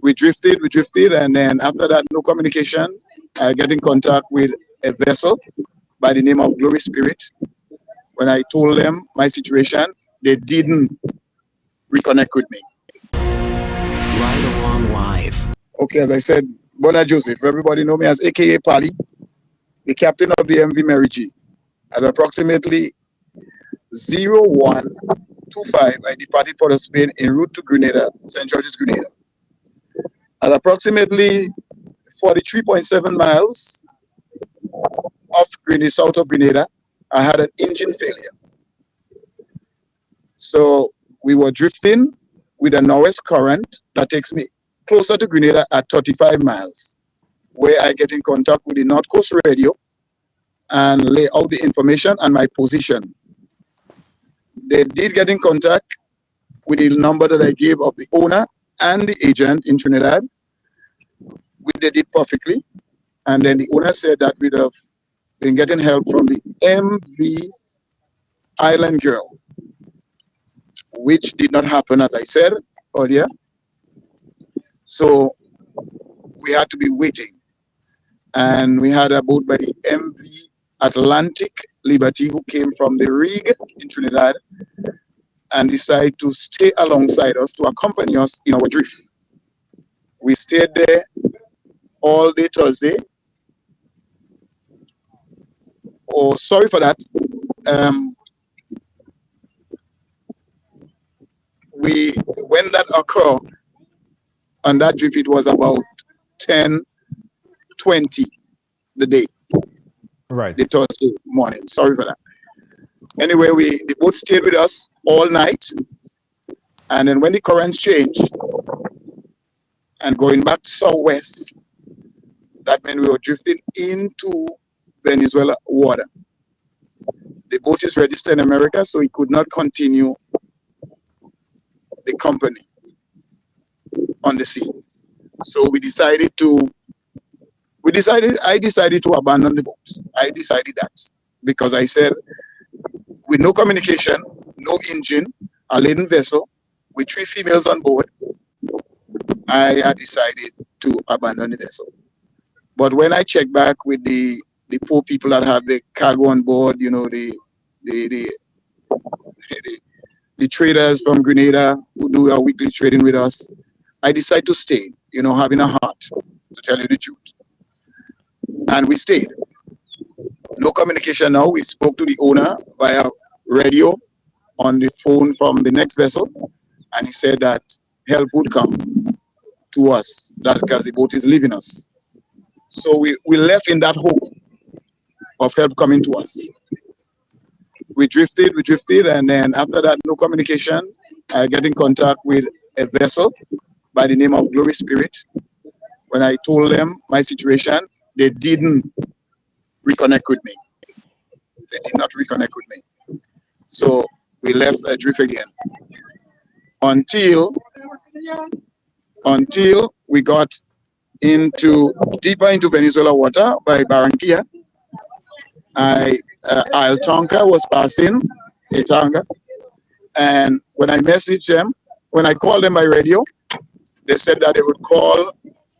We drifted, and then after that, no communication. I get in contact with a vessel by the name of Glory Spirit. When I told them my situation, they didn't reconnect with me. Right along live. Okay, as I said, Bona Joseph, everybody know me as AKA Pali, the captain of the MV Mary G. At approximately 0125, I departed Port of Spain en route to Grenada, St. George's, Grenada. At approximately 43.7 miles off Grenada, south of Grenada, I had an engine failure. So we were drifting with a northwest current that takes me closer to Grenada at 35 miles, where I get in contact with the North Coast Radio and lay out the information and my position. They did get in contact with the number that I gave of the owner and the agent in Trinidad, which they did perfectly. And then the owner said that we'd have been getting help from the MV Island Girl, which did not happen, as I said earlier. So we had to be waiting. And we had a boat by the MV Atlantic Liberty who came from the rig in Trinidad and decided to stay alongside us to accompany us in our drift. We stayed there all day Thursday. Oh, sorry for that. When that occurred on that drift, it was about 10:20 the day. Right. The Thursday morning. Sorry for that. Anyway, the boat stayed with us all night. And then when the currents changed and going back to southwest, that meant we were drifting into Venezuela water. The boat is registered in America, so it could not continue the company on the sea. So I decided to abandon the boat. I decided that because I said, with no communication, no engine, a laden vessel, with 3 females on board, I had decided to abandon the vessel. But when I checked back with the poor people that have the cargo on board, you know, the traders from Grenada who do our weekly trading with us, I decided to stay, you know, having a heart, to tell you the truth. And we stayed. No communication now. We spoke to the owner via radio on the phone from the next vessel, and he said that help would come to us, that because the boat is leaving us. So we left in that hope of help coming to us. We drifted, and then after that, no communication. I get in contact with a vessel by the name of Glory Spirit. When I told them my situation, they didn't reconnect with me. They did not reconnect with me. So we left adrift again until we got deeper into Venezuela water by Barranquilla. Isle tanker was passing a tanker, and when I messaged them, when I called them by radio, they said that they would call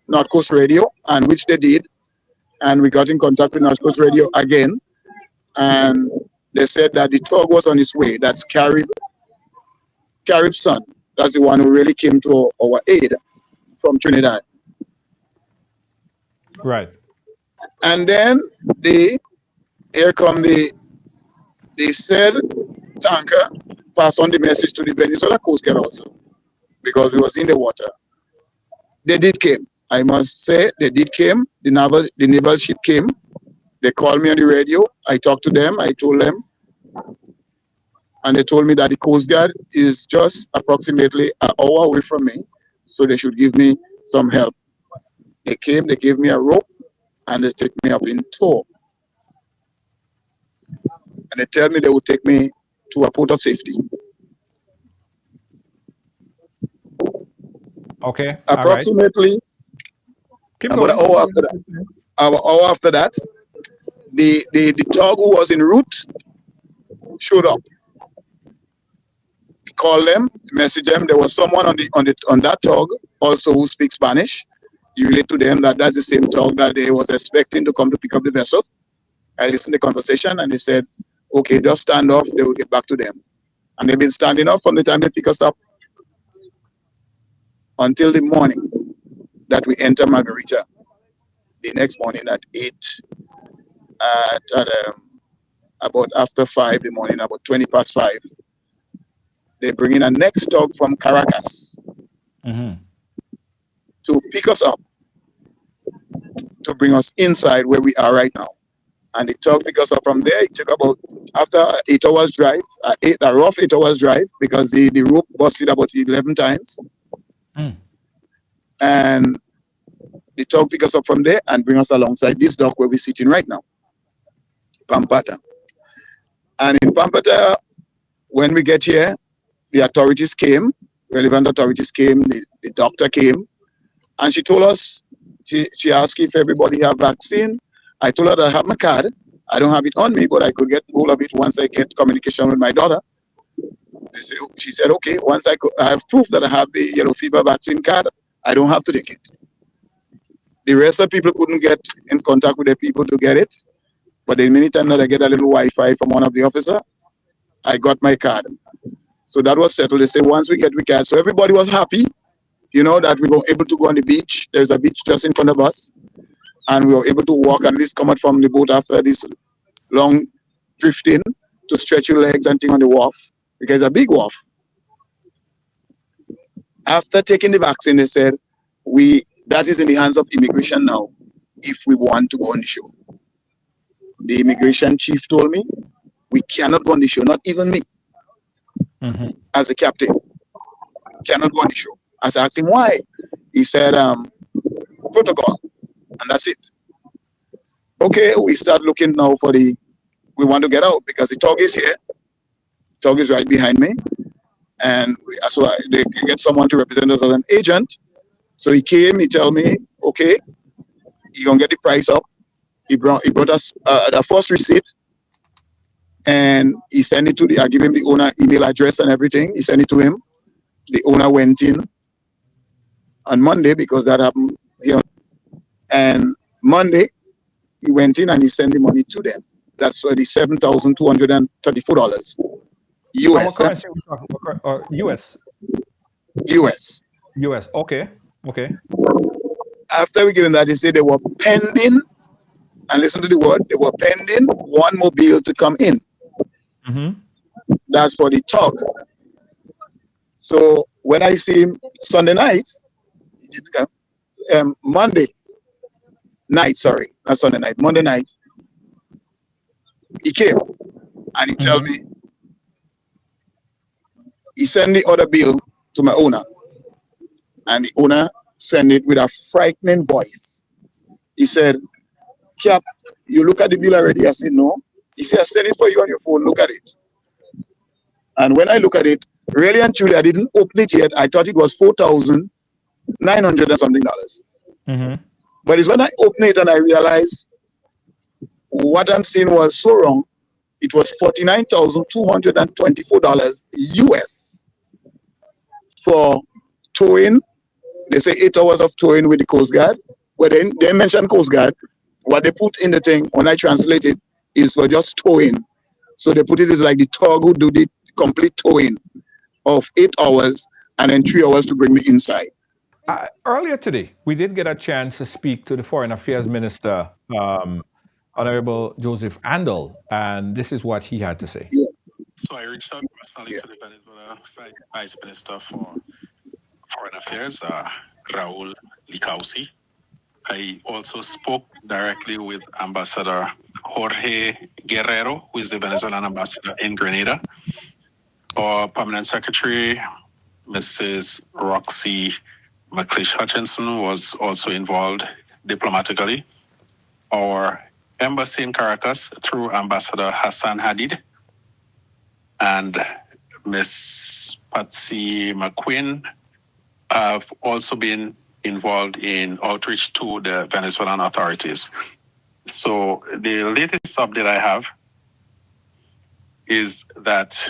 North Coast Radio, and which they did, and we got in contact with North Coast Radio again, and they said that the tug was on its way. That's Carib's son. That's the one who really came to our aid from Trinidad. Right. And then they said tanker passed on the message to the Venezuela Coast Guard also, because we was in the water. They did came. I must say they did came. The naval ship came. They called me on the radio. I talked to them. I told them. And they told me that the Coast Guard is just approximately an hour away from me. So they should give me some help. They came, they gave me a rope, and they took me up in tow. And they tell me they would take me to a port of safety. Okay. Approximately about an hour after that. An hour after that, the tug who was en route showed up. called them, messaged them. There was someone on that tug also who speaks Spanish. You relate to them that that's the same tug that they was expecting to come to pick up the vessel. I listened to the conversation and they said, okay, just stand off. They will get back to them. And they've been standing off from the time they pick us up until the morning that we enter Margarita. The next morning at 8, at about after 5 in the morning, about 20 past 5, they bring in a next tug from Caracas to pick us up, to bring us inside where we are right now. And the tug pick us up from there. It took about, after 8 hours drive, a rough 8 hours drive, because the rope busted about 11 times. And the tug pick us up from there and bring us alongside this dock where we're sitting right now, Pampata. And in Pampata, when we get here, the authorities came, relevant authorities came, the doctor came, and she told us, she asked if everybody have vaccine. I told her that I have my card. I don't have it on me, but I could get hold of it once I get communication with my daughter. She said, okay, once I have proof that I have the yellow fever vaccine card, I don't have to take it. The rest of people couldn't get in contact with the people to get it. But the many times that I get a little Wi-Fi from one of the officers, I got my card. So that was settled. They said once we get the card. So everybody was happy, that we were able to go on the beach. There's a beach just in front of us. And we were able to walk, at least come out from the boat after this long drifting, to stretch your legs and thing on the wharf, because it's a big wharf. After taking the vaccine, they said, that is in the hands of immigration now, if we want to go on the show. The immigration chief told me, we cannot go on the show, not even me, as a captain, cannot go on the show. I asked him why. He said, protocol, and that's it. Okay, we start looking now we want to get out, because the tug is here. The tug is right behind me. And so they can get someone to represent us as an agent. So he came, he told me, okay, you're going to get the price up. He brought us the first receipt, and he sent it I gave him the owner email address and everything. He sent it to him. The owner went in on Monday, because that happened here. And Monday, he went in and he sent the money to them. That's for the $7,234 US. Our currency, or US? US. US, okay. After we gave them that, they said they were pending, and listen to the word, they were pending one mobile to come in. That's for the tug. So when I see him Sunday night, he did come, Monday night, sorry, not Sunday night, Monday night, he came and he told me, he sent the other bill to my owner, and the owner sent it with a frightening voice. He said, Cap, you look at the bill already? I said, no. He said, I sent it for you on your phone, look at it. And when I look at it, really and truly, I didn't open it yet. I thought it was $4,900 and something. But it's when I open it and I realize what I'm seeing was so wrong. It was $49,224 US for towing. They say 8 hours of towing with the Coast Guard. But then they mention Coast Guard. What they put in the thing, when I translate it, is for just towing. So they put it as like the tug who do the complete towing of 8 hours and then 3 hours to bring me inside. Earlier today, we did get a chance to speak to the Foreign Affairs Minister, Honorable Joseph Andel, and this is what he had to say. So I reached out personally to the Venezuela Vice Minister for Foreign Affairs, Raul Licausi. I also spoke directly with Ambassador Jorge Guerrero, who is the Venezuelan ambassador in Grenada. Our Permanent Secretary, Mrs. Roxy McLeish Hutchinson, was also involved diplomatically. Our embassy in Caracas, through Ambassador Hassan Hadid, and Miss Patsy McQueen, have also been involved in outreach to the Venezuelan authorities. So the latest update I have is that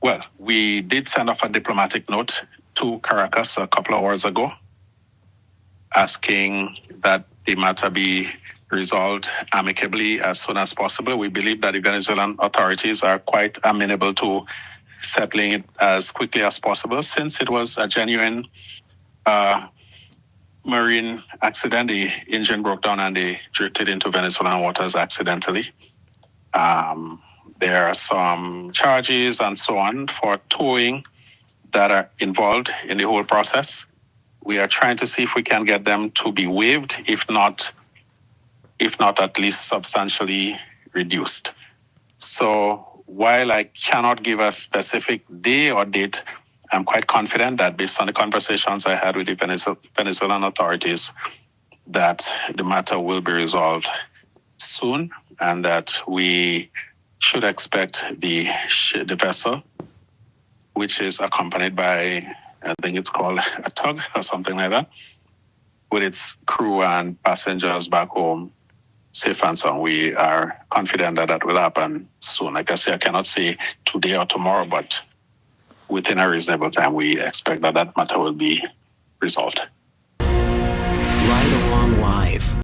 Well, we did send off a diplomatic note to Caracas a couple of hours ago, asking that the matter be resolved amicably as soon as possible. We believe that the Venezuelan authorities are quite amenable to settling it as quickly as possible, since it was a genuine marine accident. The engine broke down and they drifted into Venezuelan waters accidentally. There are some charges and so on for towing that are involved in the whole process. We are trying to see if we can get them to be waived, if not at least substantially reduced. So while I cannot give a specific day or date, I'm quite confident that based on the conversations I had with the Venezuelan authorities, that the matter will be resolved soon, and that we should expect the vessel, which is accompanied by, I think it's called a tug or something like that, with its crew and passengers back home safe and sound. We are confident that that will happen soon. Like I say, I cannot say today or tomorrow, but within a reasonable time, we expect that that matter will be resolved. Right Along Live.